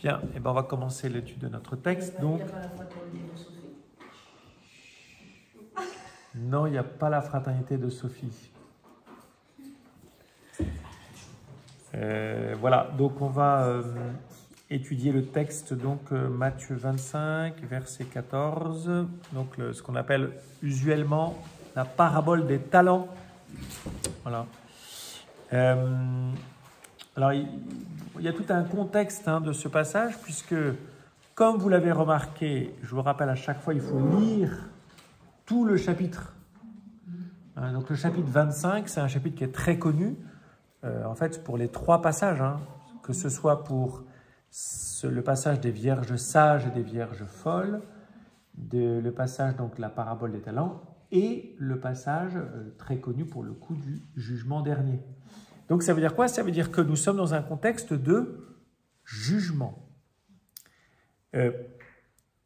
Bien, et ben on va commencer l'étude de notre texte. Donc, il n'y a pas la fraternité de Sophie. non, il n'y a pas la fraternité de Sophie. Voilà, donc on va étudier le texte, donc Matthieu 25, verset 14, donc ce qu'on appelle usuellement la parabole des talents. Voilà. Alors, il y a tout un contexte de ce passage, puisque, comme vous l'avez remarqué, je vous rappelle à chaque fois, il faut lire tout le chapitre. Donc le chapitre 25, c'est un chapitre qui est très connu, en fait, pour les trois passages, que ce soit pour le passage des vierges sages et des vierges folles, le passage, donc la parabole des talents, et le passage très connu pour le coup du jugement dernier. Donc ça veut dire quoi? Ça veut dire que nous sommes dans un contexte de jugement.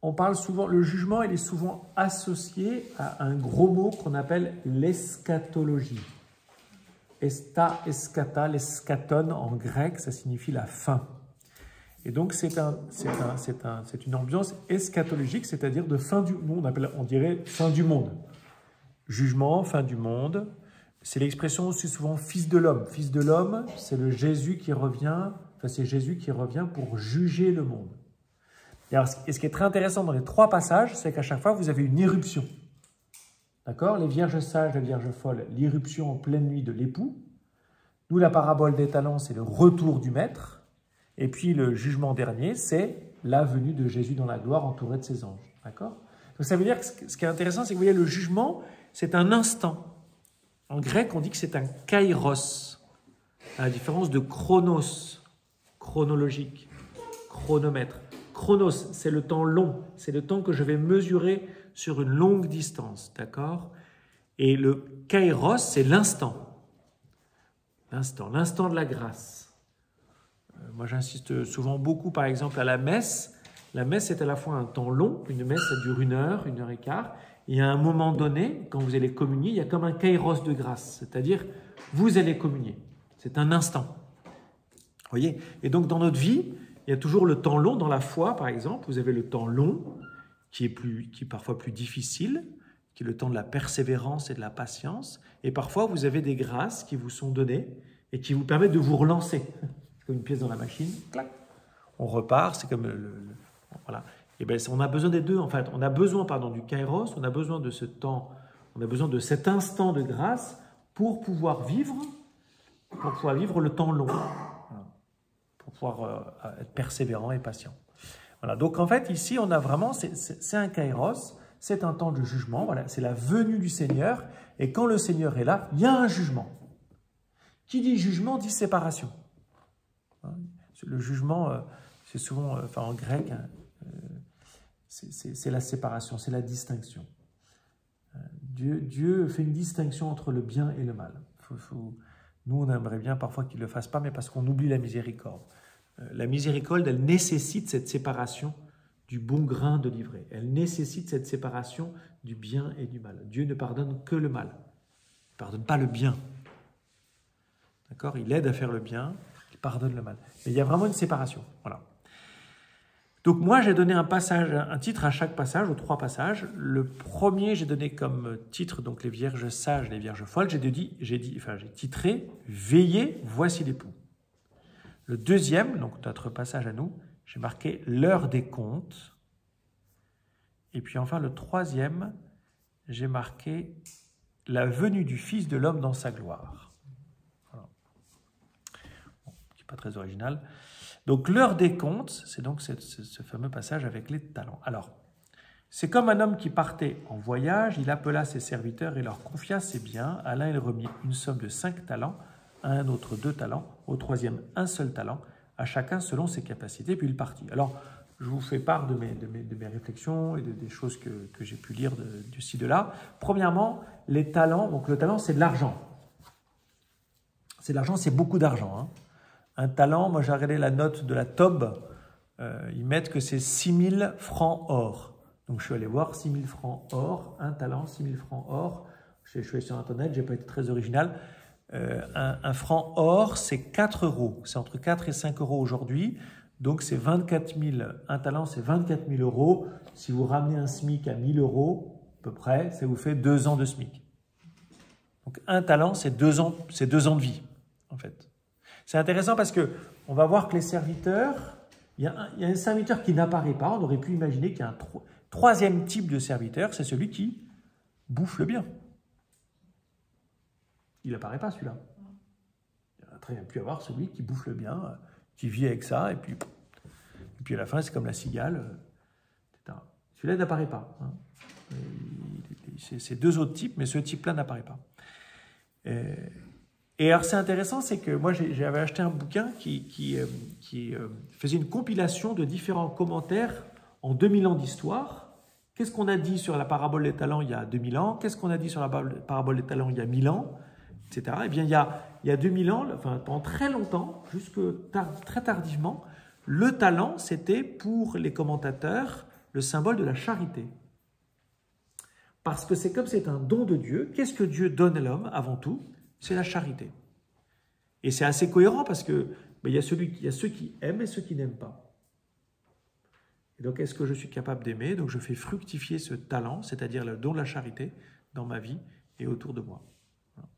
On parle souvent, le jugement, il est souvent associé à un gros mot qu'on appelle l'eschatologie. Escata, l'eschaton en grec, ça signifie la fin. Et donc c'est une ambiance eschatologique, c'est-à-dire de fin du monde, on dirait fin du monde. Jugement, fin du monde. C'est l'expression aussi souvent fils de l'homme. Fils de l'homme, c'est le Jésus qui revient, c'est Jésus qui revient pour juger le monde. Et ce qui est très intéressant dans les trois passages, c'est qu'à chaque fois, vous avez une éruption. D'accord? Les vierges sages, les vierges folles, l'irruption en pleine nuit de l'époux. Nous, la parabole des talents, c'est le retour du maître. Et puis le jugement dernier, c'est la venue de Jésus dans la gloire entouré de ses anges. D'accord? Donc ça veut dire que ce qui est intéressant, c'est que vous voyez, le jugement, c'est un instant. En grec, on dit que c'est un kairos, à la différence de chronos, chronologique, chronomètre. Chronos, c'est le temps long, c'est le temps que je vais mesurer sur une longue distance, d'accord? Et le kairos, c'est l'instant, l'instant de la grâce. Moi, j'insiste souvent beaucoup, par exemple, à la messe. La messe est à la fois un temps long, une messe, ça dure 1 heure, 1 heure et quart. Et à un moment donné, quand vous allez communier, il y a comme un kairos de grâce, c'est-à-dire vous allez communier. C'est un instant. Vous voyez? Et donc dans notre vie, il y a toujours le temps long. Dans la foi, par exemple, vous avez le temps long, qui est parfois plus difficile, qui est le temps de la persévérance et de la patience. Et parfois, vous avez des grâces qui vous sont données et qui vous permettent de vous relancer. C'est comme une pièce dans la machine, clac, on repart, c'est comme voilà. Et bien, on a besoin des deux, en fait. On a besoin, du kairos, on a besoin de ce temps, on a besoin de cet instant de grâce pour pouvoir vivre le temps long, pour pouvoir être persévérant et patient. Voilà. Donc, en fait, ici, on a vraiment, c'est un kairos, c'est un temps de jugement, voilà, c'est la venue du Seigneur, et quand le Seigneur est là, il y a un jugement. Qui dit jugement, dit séparation. Le jugement, c'est souvent, en grec, c'est la séparation, c'est la distinction. Dieu fait une distinction entre le bien et le mal. Nous, on aimerait bien parfois qu'il ne le fasse pas, mais parce qu'on oublie la miséricorde. La miséricorde, elle nécessite cette séparation du bon grain de l'ivraie. Elle nécessite cette séparation du bien et du mal. Dieu ne pardonne que le mal. Il ne pardonne pas le bien. D'accord? Il aide à faire le bien, il pardonne le mal. Mais il y a vraiment une séparation. Voilà. Donc moi, j'ai donné un titre à chaque passage, aux 3 passages. Le premier, j'ai donné comme titre donc les vierges sages, les vierges folles. J'ai titré « Veillez, voici l'époux ». Le deuxième, donc notre passage à nous, j'ai marqué « L'heure des comptes ». Et puis enfin, le troisième, j'ai marqué « La venue du Fils de l'homme dans sa gloire ». Voilà. Bon, qui n'est pas très original. Donc, l'heure des comptes, c'est donc ce fameux passage avec les talents. Alors, c'est comme un homme qui partait en voyage, il appela ses serviteurs et leur confia ses biens. À l'un, il remit une somme de 5 talents, à un autre 2 talents, au troisième, un seul talent, à chacun selon ses capacités, puis il partit. Alors, je vous fais part de mes réflexions et des choses que j'ai pu lire de ci, de là. Premièrement, les talents, donc le talent, c'est de l'argent. C'est de l'argent, c'est beaucoup d'argent, Un talent, moi j'ai regardé la note de la TOB, ils mettent que c'est 6 000 francs or. Donc je suis allé voir 6 000 francs or, un talent, 6 000 francs or. Je suis allé sur Internet, je n'ai pas été très original. Un franc or, c'est 4 euros. C'est entre 4 et 5 euros aujourd'hui. Donc c'est 24 000, un talent c'est 24 000 euros. Si vous ramenez un SMIC à 1 000 euros, à peu près, ça vous fait 2 ans de SMIC. Donc un talent c'est 2 ans de vie, en fait. C'est intéressant parce qu'on va voir que les serviteurs, il y a un serviteur qui n'apparaît pas. On aurait pu imaginer qu'il y a un troisième type de serviteur, c'est celui qui bouffe le bien. Il n'apparaît pas celui-là. Il aurait très bien pu avoir celui qui bouffe le bien, qui vit avec ça, et puis à la fin c'est comme la cigale, etc. Celui-là n'apparaît pas. Hein. C'est 2 autres types, mais ce type-là n'apparaît pas. Et alors c'est intéressant, c'est que moi j'avais acheté un bouquin qui faisait une compilation de différents commentaires en 2000 ans d'histoire. Qu'est-ce qu'on a dit sur la parabole des talents il y a 2000 ans? Qu'est-ce qu'on a dit sur la parabole des talents il y a 1000 ans? Etc. Eh bien il y a 2000 ans, enfin pendant très longtemps, très tardivement, le talent c'était pour les commentateurs le symbole de la charité. Parce que c'est comme c'est un don de Dieu, qu'est-ce que Dieu donne à l'homme avant tout? C'est la charité. Et c'est assez cohérent parce que il y a ceux qui aiment et ceux qui n'aiment pas. Et donc, est-ce que je suis capable d'aimer? Donc, je fais fructifier ce talent, c'est-à-dire le don de la charité, dans ma vie et autour de moi. Voilà.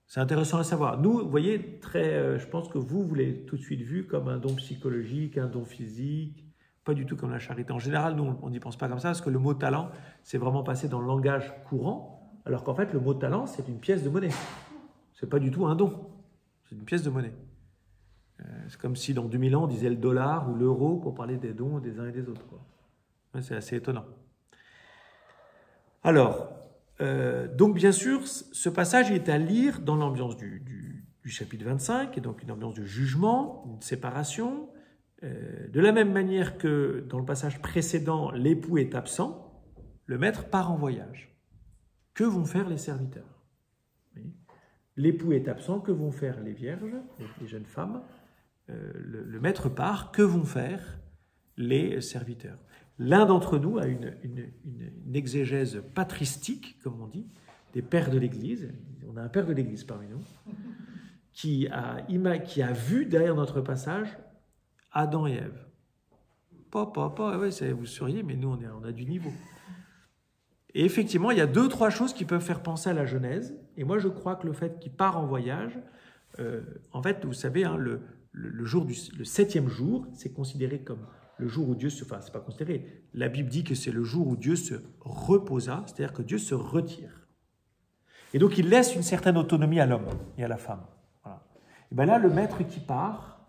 C'est intéressant à savoir. Nous, vous voyez, je pense que vous l'avez tout de suite vu comme un don psychologique, un don physique, pas du tout comme la charité. En général, nous, on n'y pense pas comme ça parce que le mot talent, c'est vraiment passé dans le langage courant, alors qu'en fait, le mot talent, c'est une pièce de monnaie. C'est pas du tout un don, c'est une pièce de monnaie. C'est comme si dans 2000 ans, on disait le dollar ou l'euro pour parler des dons des uns et des autres. C'est assez étonnant. Alors, donc bien sûr, ce passage est à lire dans l'ambiance du chapitre 25, et donc une ambiance de jugement, une séparation. De la même manière que dans le passage précédent, l'époux est absent, le maître part en voyage. Que vont faire les serviteurs? L'époux est absent, que vont faire les vierges, les jeunes femmes? Le maître part, que vont faire les serviteurs? L'un d'entre nous a une exégèse patristique, comme on dit, des pères de l'Église. On a un père de l'Église parmi nous, qui a vu derrière notre passage Adam et Ève. Ouais, vous souriez, mais nous on a du niveau. Et effectivement, il y a 2-3 choses qui peuvent faire penser à la Genèse. Et moi, je crois que le fait qu'il part en voyage, en fait, vous savez, hein, le 7e jour, c'est considéré comme le jour où Dieu se... Enfin, c'est pas considéré. La Bible dit que c'est le jour où Dieu se reposa, c'est-à-dire que Dieu se retire. Et donc, il laisse une certaine autonomie à l'homme et à la femme. Voilà. Et bien là, le maître qui part,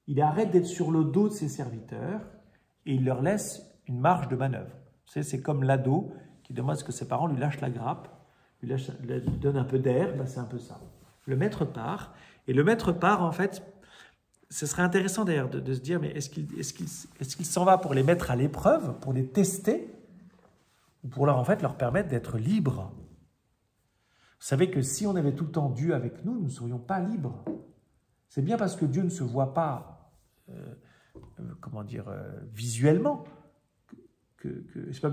il arrête d'être sur le dos de ses serviteurs et il leur laisse une marge de manœuvre. Vous savez, c'est comme l'ado qui demande à ce que ses parents lui lâchent la grappe, lui donnent un peu d'air, ben c'est un peu ça. Le maître part, et le maître part, en fait, ce serait intéressant d'ailleurs de se dire, mais est-ce qu'il s'en va pour les mettre à l'épreuve, pour les tester, ou pour leur permettre d'être libres? Vous savez que si on avait tout le temps Dieu avec nous, nous ne serions pas libres. C'est bien parce que Dieu ne se voit pas, visuellement,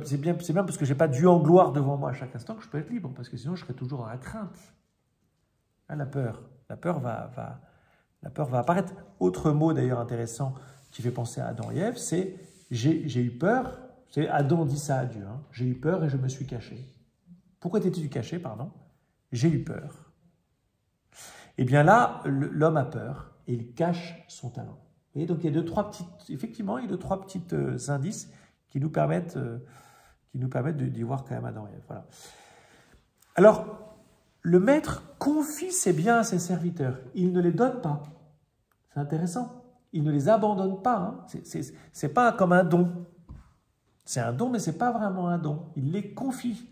c'est bien parce que je n'ai pas Dieu en gloire devant moi à chaque instant que je peux être libre, parce que sinon je serais toujours dans la crainte. Hein, la peur va apparaître. Autre mot d'ailleurs intéressant qui fait penser à Adam et Ève, c'est j'ai eu peur. C'est Adam dit ça à Dieu. Hein, j'ai eu peur et je me suis caché. Pourquoi t'étais-tu caché, pardon? J'ai eu peur. Eh bien là, l'homme a peur et il cache son talent. Et donc il y a 2-3 petits indices qui nous permettent d'y voir quand même Adam et Ève. Voilà. Alors, le maître confie ses biens à ses serviteurs. Il ne les donne pas. C'est intéressant. Il ne les abandonne pas. Hein. C'est pas comme un don. C'est un don, mais c'est pas vraiment un don. Il les confie.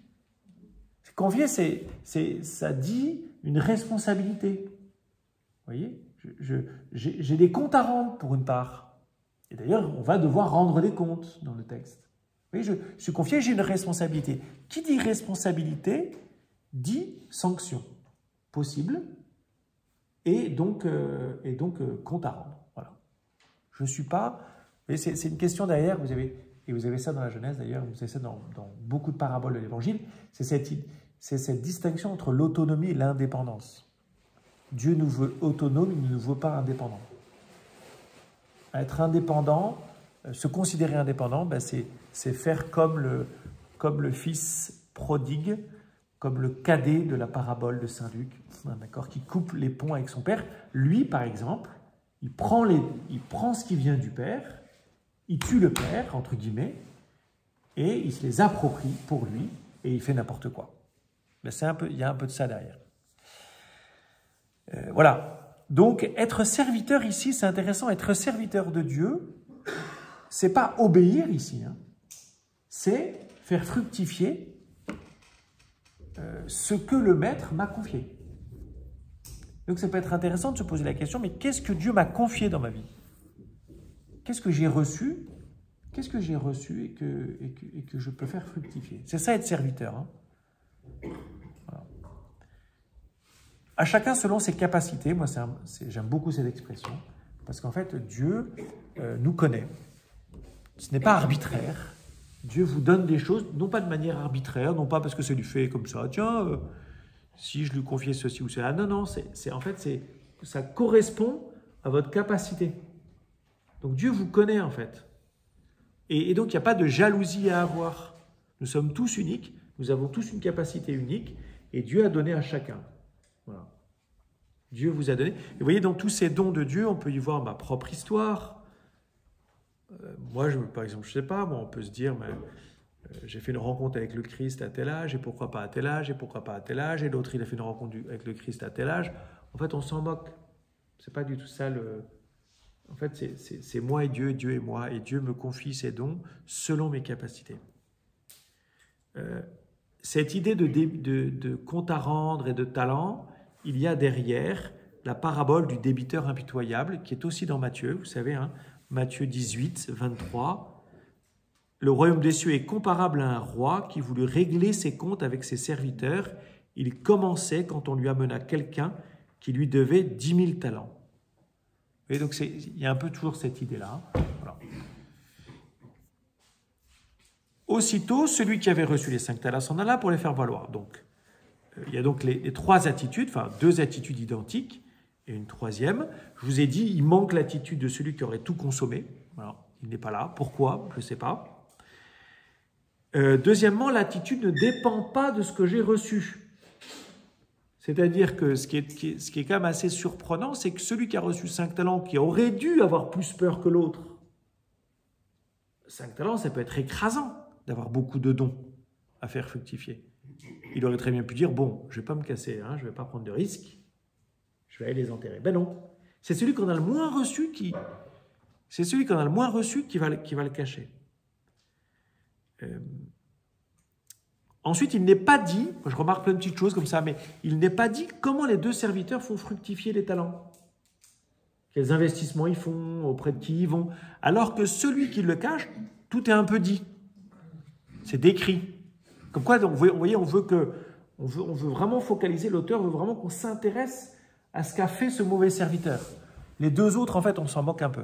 Confier, ça dit une responsabilité. Vous voyez, j'ai des comptes à rendre pour une part. Et d'ailleurs, on va devoir rendre des comptes dans le texte. Vous voyez, je suis confié, j'ai une responsabilité. Qui dit responsabilité dit sanction possible et donc compte à rendre. Voilà. Je ne suis pas... C'est une question derrière, vous avez ça dans la Genèse d'ailleurs, vous avez ça dans beaucoup de paraboles de l'Évangile, c'est cette distinction entre l'autonomie et l'indépendance. Dieu nous veut autonomes, il ne nous veut pas indépendants. Être indépendant, se considérer indépendant, ben c'est faire comme le fils prodigue, comme le cadet de la parabole de Saint Luc, d'accord, qui coupe les ponts avec son père. Lui, par exemple, il prend ce qui vient du père, il tue le père, entre guillemets, et il se les approprie pour lui, et il fait n'importe quoi. Ben il y a un peu de ça derrière. Voilà. Donc, être serviteur ici, c'est intéressant. Être serviteur de Dieu, c'est pas obéir ici, hein. C'est faire fructifier ce que le maître m'a confié. Donc, ça peut être intéressant de se poser la question, mais qu'est-ce que Dieu m'a confié dans ma vie? Qu'est-ce que j'ai reçu? Qu'est-ce que j'ai reçu et que je peux faire fructifier? C'est ça être serviteur, hein. Voilà. À chacun selon ses capacités. Moi, j'aime beaucoup cette expression, parce qu'en fait, Dieu nous connaît. Ce n'est pas arbitraire. Dieu vous donne des choses, non pas de manière arbitraire, non pas parce que c'est lui fait comme ça, tiens, si je lui confiais ceci ou cela. Non, non, en fait, ça correspond à votre capacité. Donc Dieu vous connaît en fait. Et donc il n'y a pas de jalousie à avoir. Nous sommes tous uniques, nous avons tous une capacité unique, et Dieu a donné à chacun. Voilà. Dieu vous a donné. Et vous voyez, dans tous ces dons de Dieu, on peut y voir ma propre histoire. Moi, par exemple, je ne sais pas, on peut se dire, j'ai fait une rencontre avec le Christ à tel âge, et pourquoi pas à tel âge, et pourquoi pas à tel âge, et l'autre, il a fait une rencontre avec le Christ à tel âge. En fait, on s'en moque. Ce n'est pas du tout ça En fait, c'est moi et Dieu et moi, et Dieu me confie ses dons selon mes capacités. Cette idée de compte à rendre et de talent, il y a derrière la parabole du débiteur impitoyable, qui est aussi dans Matthieu, vous savez, hein, Matthieu 18, 23. Le royaume des cieux est comparable à un roi qui voulut régler ses comptes avec ses serviteurs. Il commençait quand on lui amena quelqu'un qui lui devait 10 000 talents. Et donc, il y a un peu toujours cette idée-là. Voilà. Aussitôt, celui qui avait reçu les 5 talents s'en alla pour les faire valoir. Donc, il y a donc les 3 attitudes, enfin 2 attitudes identiques et une troisième. Je vous ai dit, il manque l'attitude de celui qui aurait tout consommé. Voilà. Il n'est pas là. Pourquoi? Je ne sais pas. Deuxièmement, l'attitude ne dépend pas de ce que j'ai reçu. C'est-à-dire que ce qui est quand même assez surprenant, c'est que celui qui a reçu 5 talents, qui aurait dû avoir plus peur que l'autre, 5 talents, ça peut être écrasant d'avoir beaucoup de dons à faire fructifier. Il aurait très bien pu dire, bon, je ne vais pas me casser, hein, je ne vais pas prendre de risques, je vais aller les enterrer. Ben non, c'est celui qu'on a le moins reçu qui va le cacher. Ensuite, il n'est pas dit, je remarque plein de petites choses comme ça, mais il n'est pas dit comment les 2 serviteurs font fructifier les talents. Quels investissements ils font, auprès de qui ils vont. Alors que celui qui le cache, tout est un peu dit. C'est décrit. Comme quoi, donc, vous voyez, on veut vraiment focaliser, l'auteur veut vraiment qu'on s'intéresse à ce qu'a fait ce mauvais serviteur. Les 2 autres, en fait, on s'en moque un peu.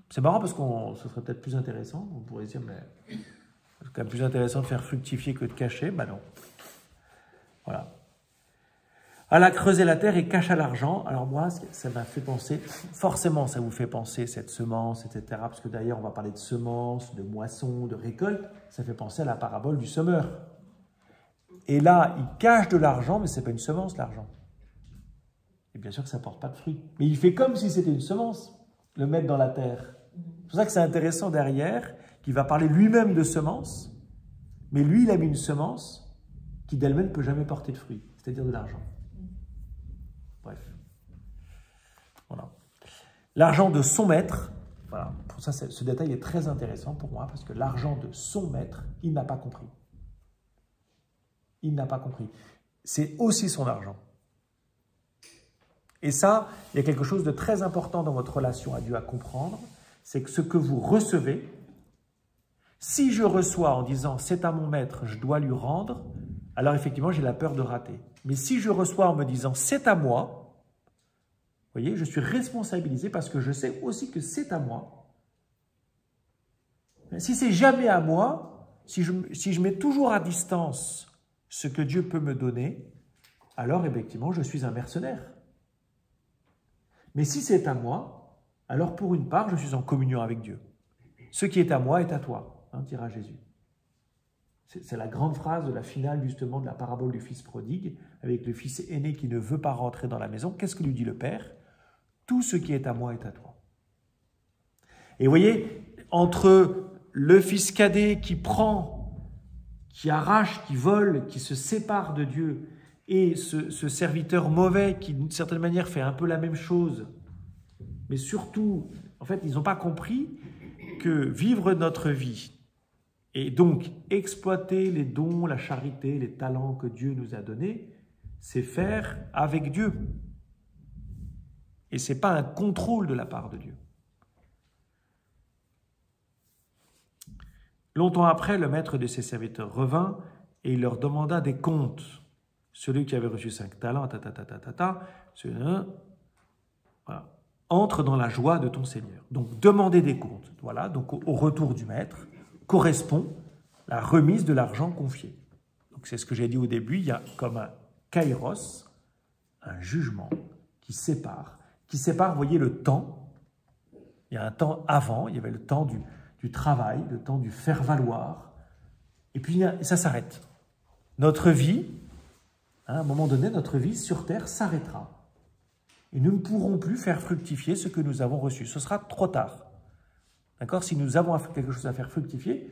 C'est marrant parce que ce serait peut-être plus intéressant. On pourrait se dire, mais c'est quand même plus intéressant de faire fructifier que de cacher. Ben non. Voilà. Allah creusait la terre et cacha l'argent. Alors moi, ça m'a fait penser, forcément ça vous fait penser cette semence, etc. Parce que d'ailleurs, on va parler de semences, de moissons, de récoltes. Ça fait penser à la parabole du semeur. Et là, il cache de l'argent, mais ce n'est pas une semence, l'argent. Et bien sûr que ça ne porte pas de fruits. Mais il fait comme si c'était une semence, le mettre dans la terre. C'est pour ça que c'est intéressant derrière, qu'il va parler lui-même de semence, mais lui, il a mis une semence qui d'elle-même ne peut jamais porter de fruits, c'est-à-dire de l'argent. Bref. Voilà. L'argent de son maître, voilà. Pour ça, ce détail est très intéressant pour moi, parce que l'argent de son maître, il n'a pas compris. Il n'a pas compris. C'est aussi son argent. Et ça, il y a quelque chose de très important dans votre relation à Dieu à comprendre, c'est que ce que vous recevez, si je reçois en disant « c'est à mon maître, je dois lui rendre », alors effectivement, j'ai la peur de rater. Mais si je reçois en me disant « c'est à moi », vous voyez, je suis responsabilisé parce que je sais aussi que c'est à moi. Si c'est jamais à moi, si je mets toujours à distance ce que Dieu peut me donner, alors effectivement, je suis un mercenaire. Mais si c'est à moi, alors pour une part, je suis en communion avec Dieu. Ce qui est à moi est à toi, hein, dira Jésus. C'est la grande phrase de la finale justement de la parabole du fils prodigue, avec le fils aîné qui ne veut pas rentrer dans la maison. Qu'est-ce que lui dit le père? Tout ce qui est à moi est à toi. Et vous voyez, entre le fils cadet qui prend, qui arrache, qui vole, qui se sépare de Dieu, et ce serviteur mauvais qui d'une certaine manière fait un peu la même chose, mais surtout, en fait, ils n'ont pas compris que vivre notre vie, et donc exploiter les dons, la charité, les talents que Dieu nous a donnés, c'est faire avec Dieu. Et ce n'est pas un contrôle de la part de Dieu. Longtemps après, le maître de ses serviteurs revint et il leur demanda des comptes. Celui qui avait reçu 5 talents, voilà, entre dans la joie de ton Seigneur. Donc, demander des comptes. Voilà, donc au retour du maître correspond la remise de l'argent confié. Donc, c'est ce que j'ai dit au début, il y a comme un kairos, un jugement qui sépare, vous voyez, le temps. Il y a un temps avant, il y avait le temps du travail, le temps du faire-valoir, et puis ça s'arrête. Notre vie, à un moment donné, notre vie sur terre s'arrêtera. Et nous ne pourrons plus faire fructifier ce que nous avons reçu. Ce sera trop tard. D'accord? Si nous avons quelque chose à faire fructifier,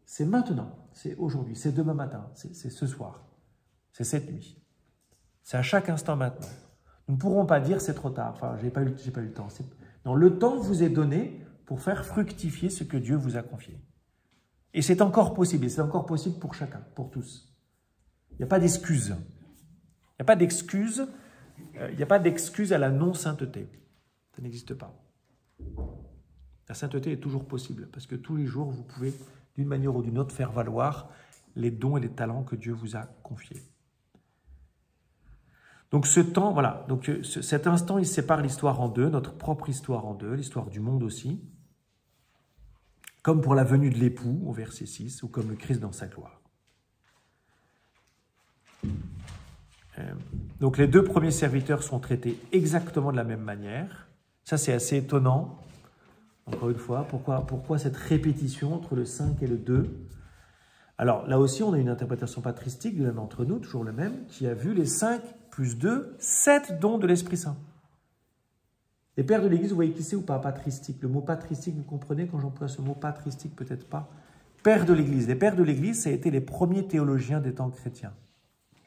c'est maintenant, c'est aujourd'hui, c'est demain matin, c'est ce soir, c'est cette nuit. C'est à chaque instant maintenant. Nous ne pourrons pas dire c'est trop tard, enfin, j'ai pas eu le temps. Non, le temps vous est donné pour faire fructifier ce que Dieu vous a confié. Et c'est encore possible pour chacun, pour tous. Il n'y a pas d'excuse. Il n'y a pas d'excuse. Il n'y a pas d'excuse à la non-sainteté. Ça n'existe pas. La sainteté est toujours possible, parce que tous les jours, vous pouvez, d'une manière ou d'une autre, faire valoir les dons et les talents que Dieu vous a confiés. Donc ce temps, voilà, donc cet instant, il sépare l'histoire en deux, notre propre histoire en deux, l'histoire du monde aussi, comme pour la venue de l'époux, au verset 6, ou comme le Christ dans sa gloire. Donc les deux premiers serviteurs sont traités exactement de la même manière. Ça, c'est assez étonnant. Encore une fois, pourquoi cette répétition entre le 5 et le 2? Alors là aussi, on a une interprétation patristique de l'un d'entre nous, toujours le même, qui a vu les 5 plus 2, 7 dons de l'Esprit Saint. Les pères de l'Église, vous voyez qui c'est ou pas? Patristique. Le mot patristique, vous comprenez quand j'emploie ce mot patristique? Peut-être pas. Pères de l'Église. Les pères de l'Église, ça a été les premiers théologiens des temps chrétiens.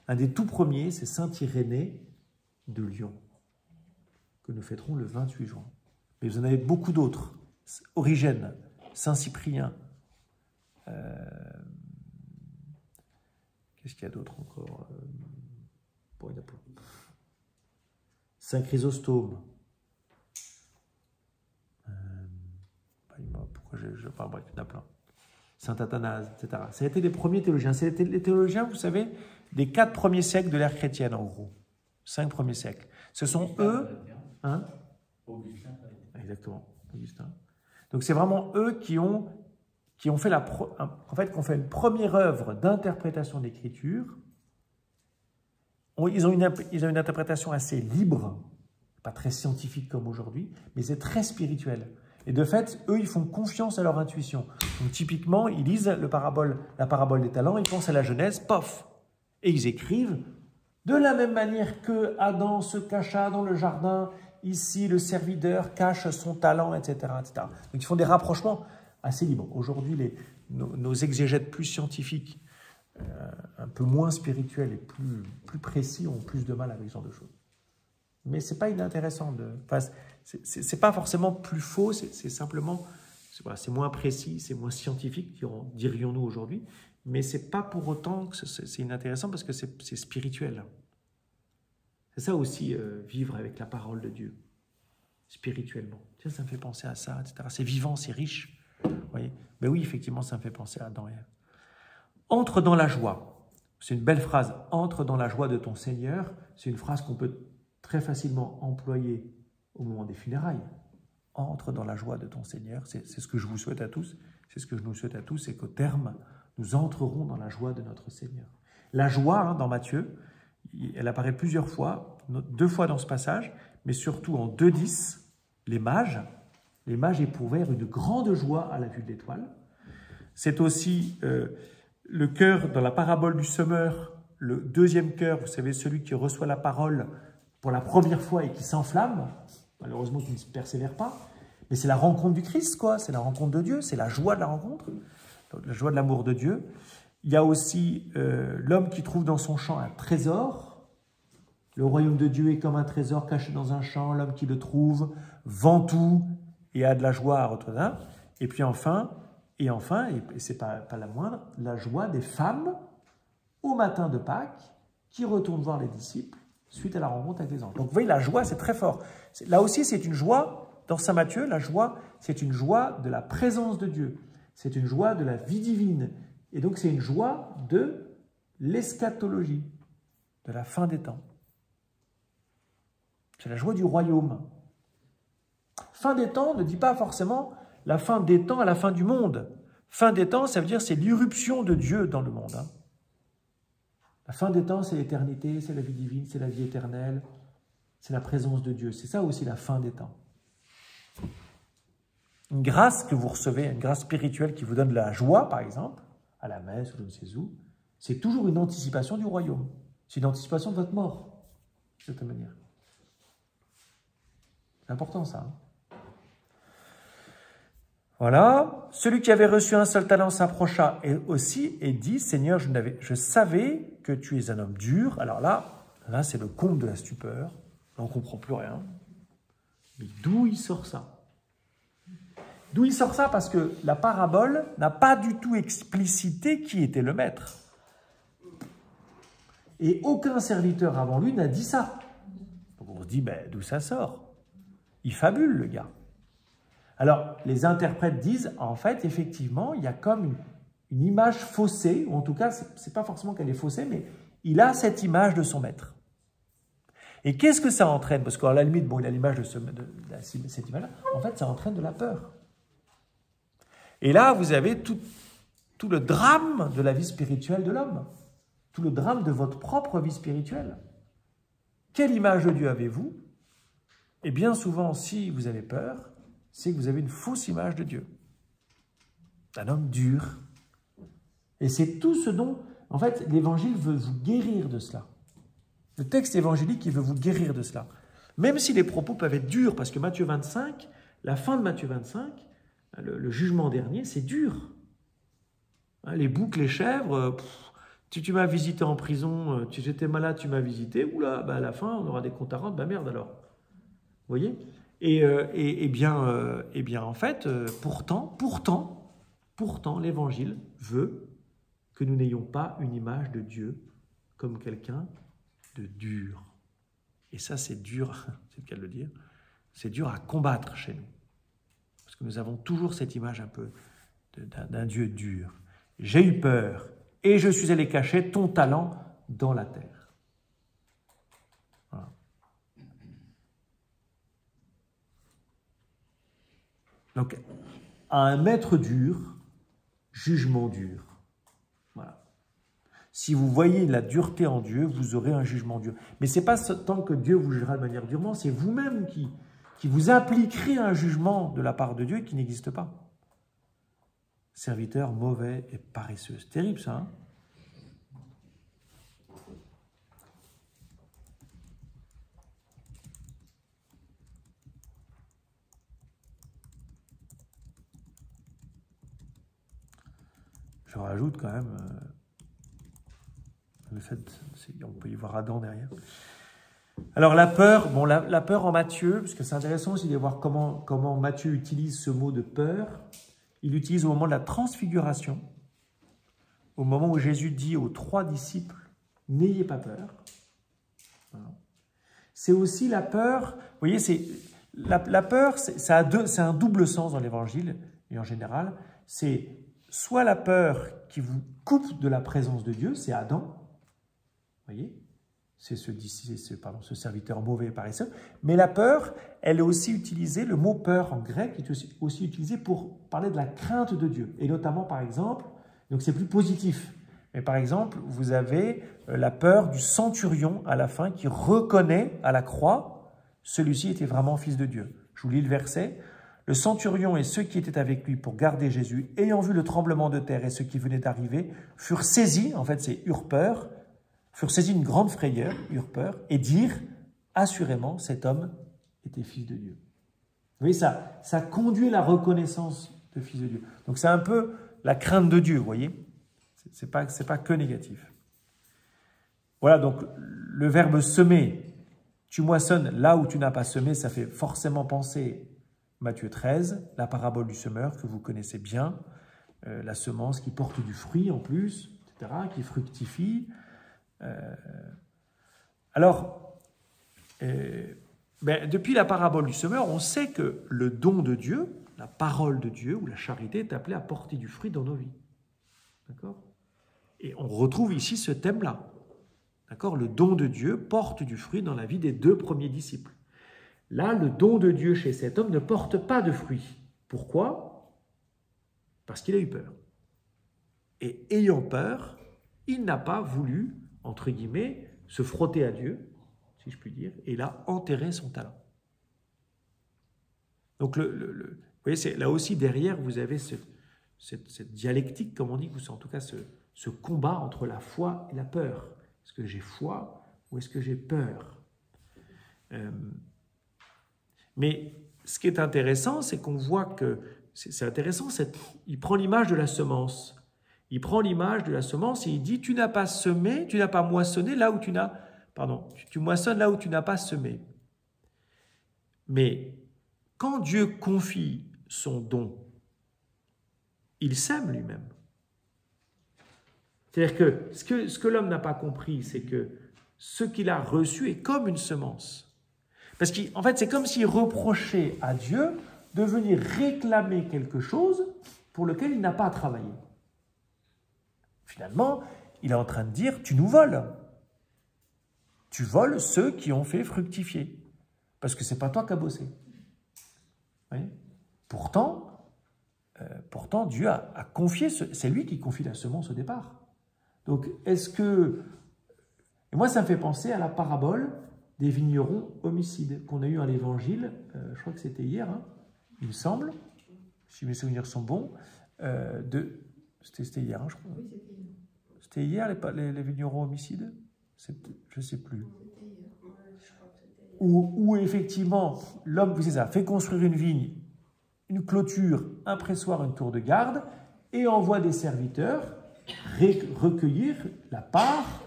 Un des tout premiers, c'est saint Irénée de Lyon, que nous fêterons le 28 juin. Mais vous en avez beaucoup d'autres. Origène, saint Cyprien. Qu'est-ce qu'il y a d'autre encore? Bon, il y a plein. Saint Chrysostome. Pourquoi bref, il y en a plein. Saint Athanase, etc. Ça a été les premiers théologiens. C'est les théologiens, vous savez, des 4 premiers siècles de l'ère chrétienne, en gros. 5 premiers siècles. Ce sont eux... Hein? Augustin. Exactement, Augustin. Donc c'est vraiment eux qui ont fait qu'on fait une première œuvre d'interprétation d'écriture. Ils ont une interprétation assez libre, pas très scientifique comme aujourd'hui, mais c'est très spirituel. Et de fait, eux, ils font confiance à leur intuition. Donc typiquement, ils lisent la parabole des talents, ils pensent à la Genèse, pof, et ils écrivent de la même manière que Adam se cacha dans le jardin. Ici, le serviteur cache son talent, etc., etc. Donc, ils font des rapprochements assez libres. Aujourd'hui, nos exégètes plus scientifiques, un peu moins spirituels et plus précis, ont plus de mal avec ce genre de choses. Mais ce n'est pas inintéressant. Ce n'est pas forcément plus faux, c'est simplement, c'est moins précis, c'est moins scientifique, dirions-nous aujourd'hui. Mais ce n'est pas pour autant que c'est inintéressant, parce que c'est spirituel. C'est ça aussi, vivre avec la parole de Dieu, spirituellement. Tiens, ça me fait penser à ça, etc. C'est vivant, c'est riche. Vous voyez? Ben oui, effectivement, ça me fait penser à Adam et Ève. Entre dans la joie. C'est une belle phrase. Entre dans la joie de ton Seigneur. C'est une phrase qu'on peut très facilement employer au moment des funérailles. Entre dans la joie de ton Seigneur. C'est ce que je vous souhaite à tous. C'est ce que je nous souhaite à tous, c'est qu'au terme, nous entrerons dans la joie de notre Seigneur. La joie, hein, dans Matthieu, elle apparaît plusieurs fois, 2 fois dans ce passage, mais surtout en 2,10, les mages, Les mages éprouvèrent une grande joie à la vue de l'étoile. C'est aussi le cœur dans la parabole du semeur, le deuxième cœur, vous savez, celui qui reçoit la parole pour la première fois et qui s'enflamme, malheureusement qui ne persévère pas, mais c'est la rencontre du Christ, quoi. C'est la rencontre de Dieu, c'est la joie de la rencontre, la joie de l'amour de Dieu. Il y a aussi l'homme qui trouve dans son champ un trésor. Le royaume de Dieu est comme un trésor caché dans un champ, l'homme qui le trouve vend tout et a de la joie à retrouver. Et puis enfin, et c'est pas la moindre, la joie des femmes au matin de Pâques qui retournent voir les disciples suite à la rencontre avec les anges. Donc vous voyez, la joie, c'est très fort. Là aussi, c'est une joie, dans Saint Matthieu, la joie, c'est une joie de la présence de Dieu. C'est une joie de la vie divine. Et donc, c'est une joie de l'eschatologie, de la fin des temps. C'est la joie du royaume. Fin des temps ne dit pas forcément la fin des temps à la fin du monde. Fin des temps, ça veut dire c'est l'irruption de Dieu dans le monde. La fin des temps, c'est l'éternité, c'est la vie divine, c'est la vie éternelle, c'est la présence de Dieu. C'est ça aussi la fin des temps. Une grâce que vous recevez, une grâce spirituelle qui vous donne de la joie, par exemple, à la messe ou je ne sais où, c'est toujours une anticipation du royaume. C'est une anticipation de votre mort, de cette manière. C'est important ça. Voilà. Celui qui avait reçu un seul talent s'approcha aussi et dit, Seigneur, je savais que tu es un homme dur. Alors là c'est le comble de la stupeur. On ne comprend plus rien. Mais d'où il sort ça? D'où il sort ça? Parce que la parabole n'a pas du tout explicité qui était le maître. Et aucun serviteur avant lui n'a dit ça. Donc on se dit, d'où ça sort? Il fabule, le gars. Alors, les interprètes disent, en fait, effectivement, il y a comme une image faussée, ou en tout cas, ce n'est pas forcément qu'elle est faussée, mais il a cette image de son maître. Et qu'est-ce que ça entraîne? Parce qu'à la limite, il a l'image de cette image-là. En fait, ça entraîne de la peur. Et là, vous avez tout le drame de la vie spirituelle de l'homme. Tout le drame de votre propre vie spirituelle. Quelle image de Dieu avez-vous? Et bien souvent, si vous avez peur, c'est que vous avez une fausse image de Dieu. Un homme dur. Et c'est tout ce dont, en fait, l'Évangile veut vous guérir de cela. Le texte évangélique, il veut vous guérir de cela. Même si les propos peuvent être durs, parce que Matthieu 25, la fin de Matthieu 25, le jugement dernier, c'est dur. Les boucs, les chèvres, tu m'as visité en prison, j'étais malade, tu m'as visité, oula, à la fin, on aura des comptes à rendre, merde alors. Vous voyez? Et bien, en fait, pourtant, l'Évangile veut que nous n'ayons pas une image de Dieu comme quelqu'un de dur. Et ça, c'est dur, c'est le cas de le dire, c'est dur à combattre chez nous. Parce que nous avons toujours cette image un peu d'un Dieu dur. J'ai eu peur et je suis allé cacher ton talent dans la terre. Voilà. Donc, à un maître dur, jugement dur. Voilà. Si vous voyez la dureté en Dieu, vous aurez un jugement dur. Mais ce n'est pas tant que Dieu vous jugera de manière durement, c'est vous-même qui vous impliquerez un jugement de la part de Dieu qui n'existe pas. Serviteur mauvais et paresseux. C'est terrible ça, hein? Je rajoute quand même le fait, on peut y voir Adam derrière. Alors la peur, la peur en Matthieu, parce que c'est intéressant aussi de voir comment Matthieu utilise ce mot de peur. Il l'utilise au moment de la transfiguration, au moment où Jésus dit aux 3 disciples, n'ayez pas peur. Voilà. C'est aussi la peur, vous voyez, la peur, c'est un double sens dans l'Évangile, et en général, c'est soit la peur qui vous coupe de la présence de Dieu, c'est Adam, vous voyez, c'est ce serviteur mauvais et paresseux, mais la peur, elle est aussi utilisée, le mot peur en grec est aussi utilisé pour parler de la crainte de Dieu, et notamment par exemple, donc c'est plus positif, mais par exemple, vous avez la peur du centurion à la fin qui reconnaît à la croix, celui-ci était vraiment fils de Dieu. Je vous lis le verset. Le centurion et ceux qui étaient avec lui pour garder Jésus, ayant vu le tremblement de terre et ceux qui venaient d'arriver, furent saisis, en fait c'est eurent peur, furent saisis d'une grande frayeur, eurent peur, et dirent, assurément, cet homme était fils de Dieu. Vous voyez, ça conduit la reconnaissance de fils de Dieu. Donc c'est un peu la crainte de Dieu, vous voyez. C'est pas que négatif. Voilà, donc le verbe semer, tu moissonnes là où tu n'as pas semé, ça fait forcément penser Matthieu 13, la parabole du semeur que vous connaissez bien, la semence qui porte du fruit en plus, etc., qui fructifie. Depuis la parabole du semeur, on sait que le don de Dieu, la parole de Dieu ou la charité est appelée à porter du fruit dans nos vies. D'accord ? Et on retrouve ici ce thème-là. D'accord ? Le don de Dieu porte du fruit dans la vie des 2 premiers disciples. Là, le don de Dieu chez cet homme ne porte pas de fruit. Pourquoi ? Parce qu'il a eu peur. Et ayant peur, il n'a pas voulu, entre guillemets, se frotter à Dieu, si je puis dire, et il a enterré son talent. Donc, vous voyez, là aussi, derrière, vous avez cette dialectique, comme on dit, ou en tout cas ce combat entre la foi et la peur. Est-ce que j'ai foi ou est-ce que j'ai peur ? Mais ce qui est intéressant, c'est qu'on voit que, c'est intéressant, il prend l'image de la semence. Il prend l'image de la semence et il dit, tu n'as pas semé, tu n'as pas moissonné là où tu n'as, tu moissonnes là où tu n'as pas semé. Mais quand Dieu confie son don, il sème lui-même. C'est-à-dire que ce que l'homme n'a pas compris, c'est que ce qu'il a reçu est comme une semence. Parce qu'en fait, c'est comme s'il reprochait à Dieu de venir réclamer quelque chose pour lequel il n'a pas à travailler. Finalement, il est en train de dire, tu nous voles. Tu voles ceux qui ont fait fructifier. Parce que ce n'est pas toi qui as bossé. Oui. Pourtant, Dieu a confié, c'est lui qui confie la semence au départ. Donc, est-ce que... Et moi, ça me fait penser à la parabole des vignerons homicides qu'on a eu à l'Évangile, je crois que c'était hier, hein, il me semble, si mes souvenirs sont bons, c'était hier, hein, je crois. Oui, c'était hier. C'était hier, les vignerons homicides? Je ne sais plus. Où effectivement, l'homme, c'est ça, fait construire une vigne, une clôture, un pressoir, une tour de garde, et envoie des serviteurs recueillir la part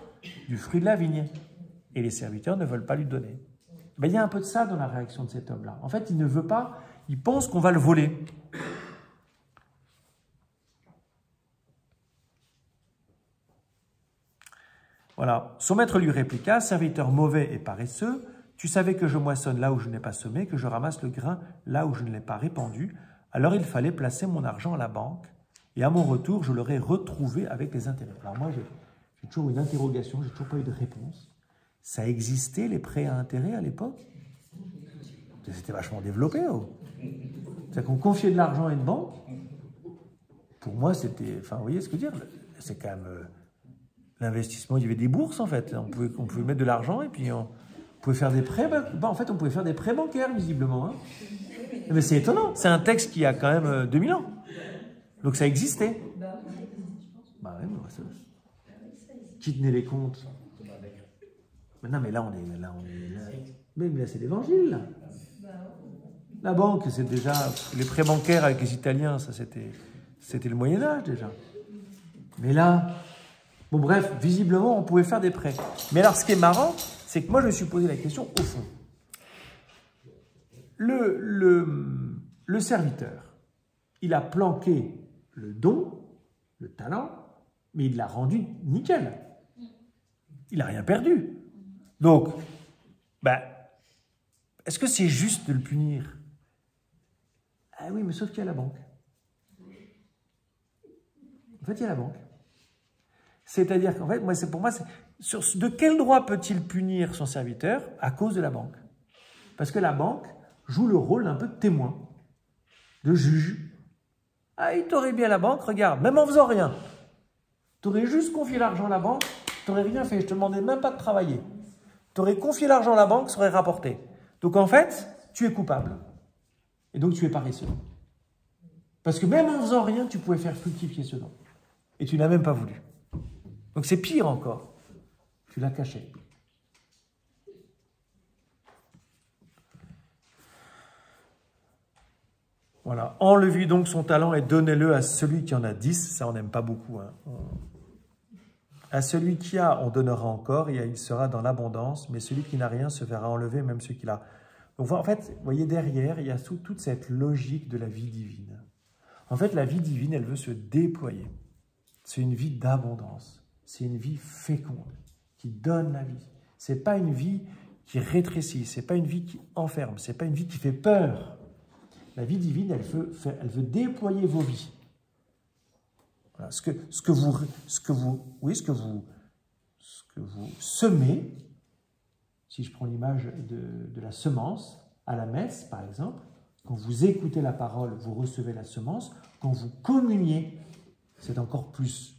du fruit de la vigne. Et les serviteurs ne veulent pas lui donner. Ben, il y a un peu de ça dans la réaction de cet homme-là. En fait, il ne veut pas, il pense qu'on va le voler. Voilà. Son maître lui répliqua, « Serviteur mauvais et paresseux, tu savais que je moissonne là où je n'ai pas semé, que je ramasse le grain là où je ne l'ai pas répandu. Alors il fallait placer mon argent à la banque, et à mon retour, je l'aurais retrouvé avec les intérêts. » Alors moi, j'ai toujours une interrogation, j'ai toujours pas eu de réponse. Ça existait, les prêts à intérêt à l'époque? C'était vachement développé. Oh. C'est-à-dire qu'on confiait de l'argent à une banque. Pour moi, c'était... Enfin, vous voyez ce que je veux dire? C'est quand même... l'investissement, il y avait des bourses, en fait. On pouvait mettre de l'argent et puis on pouvait faire des prêts. En fait, on pouvait faire des prêts bancaires, visiblement. Hein. Mais c'est étonnant. C'est un texte qui a quand même 2000 ans. Donc ça existait. Bah oui, ça... Qui tenait les comptes? Mais non, mais là, on est là. Mais là, c'est l'évangile, là. La banque, c'est déjà... Les prêts bancaires avec les Italiens, ça, c'était le Moyen-Âge, déjà. Mais là... Bon, bref, visiblement, on pouvait faire des prêts. Mais alors, ce qui est marrant, c'est que moi, je me suis posé la question au fond. Le serviteur, il a planqué le don, le talent, mais il l'a rendu nickel. Il n'a rien perdu. Donc, est-ce que c'est juste de le punir? Ah oui, mais sauf qu'il y a la banque. En fait, il y a la banque. C'est-à-dire qu'en fait, pour moi, de quel droit peut-il punir son serviteur? À cause de la banque. Parce que la banque joue le rôle d'un peu de témoin, de juge. Ah, il t'aurait bien la banque, regarde, même en faisant rien. Tu aurais juste confié l'argent à la banque, tu n'aurais rien fait, je ne te demandais même pas de travailler. Tu aurais confié l'argent à la banque, ça aurait rapporté. Donc en fait, tu es coupable. Et donc tu es paresseux. Parce que même en faisant rien, tu pouvais faire fructifier ce don. Et tu n'as même pas voulu. Donc c'est pire encore. Tu l'as caché. Voilà. Enlevez donc son talent et donnez-le à celui qui en a 10. Ça, on n'aime pas beaucoup. Hein. À celui qui a, on donnera encore et il sera dans l'abondance. Mais celui qui n'a rien se verra enlever, même ce qu'il a. Donc en fait, vous voyez, derrière, il y a toute cette logique de la vie divine. En fait, la vie divine, elle veut se déployer. C'est une vie d'abondance. C'est une vie féconde, qui donne la vie. Ce n'est pas une vie qui rétrécit, ce n'est pas une vie qui enferme, ce n'est pas une vie qui fait peur. La vie divine, elle veut déployer vos vies. Voilà. Ce que vous semez, si je prends l'image de la semence, à la messe, par exemple, quand vous écoutez la parole, vous recevez la semence. Quand vous communiez, c'est encore plus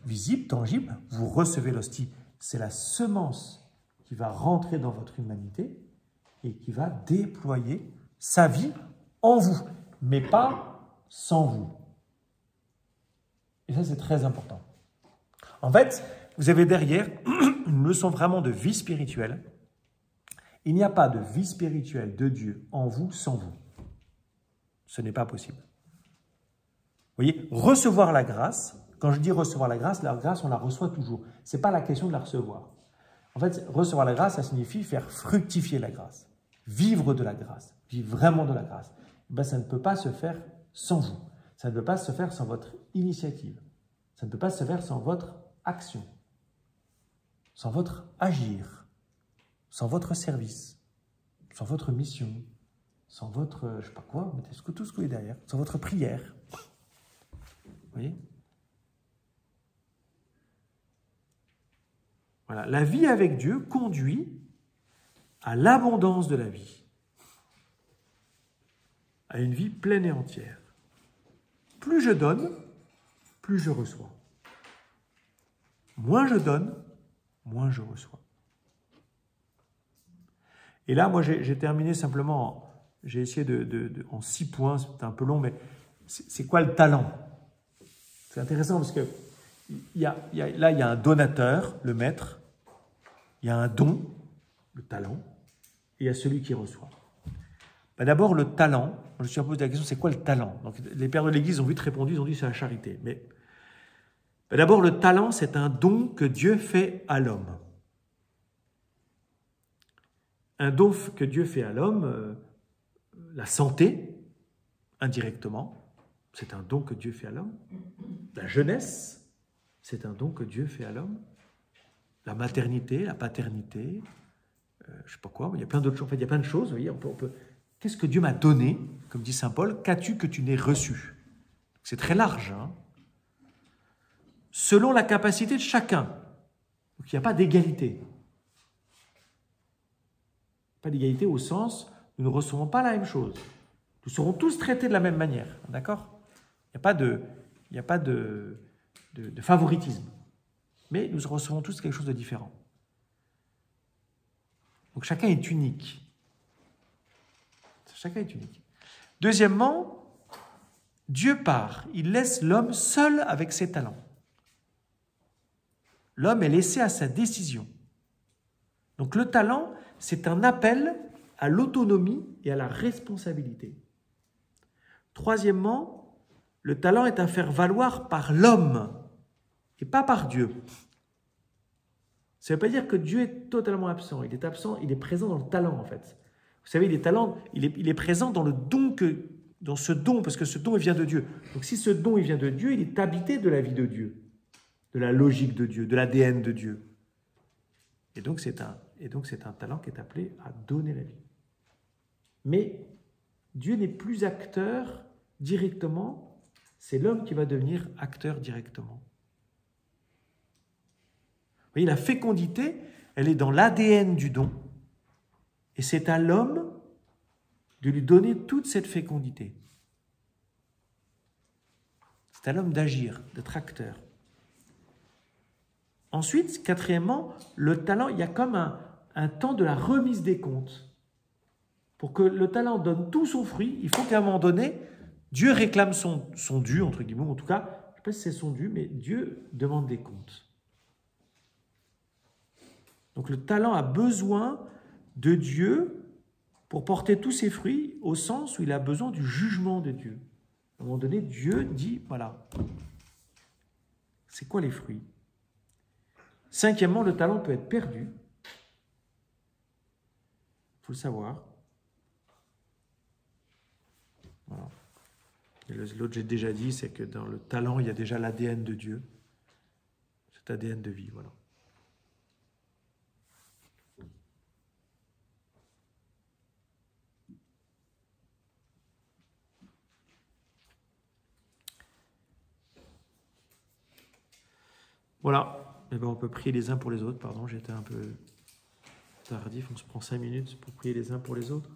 visible, tangible, vous recevez l'hostie. C'est la semence qui va rentrer dans votre humanité et qui va déployer sa vie en vous, mais pas sans vous. Et ça, c'est très important. En fait, vous avez derrière une leçon vraiment de vie spirituelle. Il n'y a pas de vie spirituelle de Dieu en vous sans vous. Ce n'est pas possible. Vous voyez, recevoir la grâce, quand je dis recevoir la grâce, on la reçoit toujours. Ce n'est pas la question de la recevoir. En fait, recevoir la grâce, ça signifie faire fructifier la grâce, vivre de la grâce, vivre vraiment de la grâce. Ben, ça ne peut pas se faire sans vous. Ça ne peut pas se faire sans votre initiative. Ça ne peut pas se faire sans votre action, sans votre agir, sans votre service, sans votre mission, sans votre, je ne sais pas quoi, mettez tout ce que vous est derrière, sans votre prière. Vous voyez? Voilà, la vie avec Dieu conduit à l'abondance de la vie, à une vie pleine et entière. Plus je donne, plus je reçois. Moins je donne, moins je reçois. Et là, moi, j'ai terminé simplement, j'ai essayé en 6 points, c'est un peu long, mais c'est quoi le talent? C'est intéressant parce que là, il y a un donateur, le maître, il y a un don, le talent, et il y a celui qui reçoit. Ben d'abord, le talent, je me suis posé la question, c'est quoi le talent? Donc, les pères de l'Église ont vite répondu, ils ont dit c'est la charité. Mais ben d'abord, le talent, c'est un don que Dieu fait à l'homme. Un don que Dieu fait à l'homme, la santé, indirectement, c'est un don que Dieu fait à l'homme. La jeunesse, c'est un don que Dieu fait à l'homme. La maternité, la paternité, je ne sais pas quoi, mais il y a plein d'autres choses. En fait, il y a plein de choses, vous voyez, on peut... Qu'est-ce que Dieu m'a donné, comme dit saint Paul, qu'as-tu que tu n'aies reçu? C'est très large, hein? Selon la capacité de chacun. Donc il n'y a pas d'égalité. Pas d'égalité au sens, nous ne recevons pas la même chose. Nous serons tous traités de la même manière, d'accord? Il n'y a pas de favoritisme. Mais nous recevons tous quelque chose de différent. Donc chacun est unique. Chacun est unique. Deuxièmement, Dieu part. Il laisse l'homme seul avec ses talents. L'homme est laissé à sa décision. Donc le talent, c'est un appel à l'autonomie et à la responsabilité. Troisièmement, le talent est à faire valoir par l'homme et pas par Dieu. Ça ne veut pas dire que Dieu est totalement absent. Il est absent, il est présent dans le talent en fait. Vous savez, les talents, il est présent dans le don dans ce don, parce que ce don il vient de Dieu. Donc si ce don il vient de Dieu, il est habité de la vie de Dieu, de la logique de Dieu, de l'ADN de Dieu. Et donc c'est un talent qui est appelé à donner la vie. Mais Dieu n'est plus acteur directement, c'est l'homme qui va devenir acteur directement. Vous voyez, la fécondité, elle est dans l'ADN du don, et c'est à l'homme de lui donner toute cette fécondité. C'est à l'homme d'agir, d'être acteur. Ensuite, quatrièmement, le talent, il y a comme un temps de la remise des comptes. Pour que le talent donne tout son fruit, il faut qu'à un moment donné, Dieu réclame son dû, entre guillemets, en tout cas, je ne sais pas si c'est son dû, mais Dieu demande des comptes. Donc le talent a besoin de Dieu pour porter tous ses fruits, au sens où il a besoin du jugement de Dieu. À un moment donné, Dieu dit, voilà, c'est quoi les fruits? Cinquièmement, le talent peut être perdu. Il faut le savoir. Voilà. Et l'autre, j'ai déjà dit, c'est que dans le talent, il y a déjà l'ADN de Dieu. Cet ADN de vie, voilà. Voilà. Eh ben, on peut prier les uns pour les autres. Pardon, j'étais un peu tardif. On se prend 5 minutes pour prier les uns pour les autres.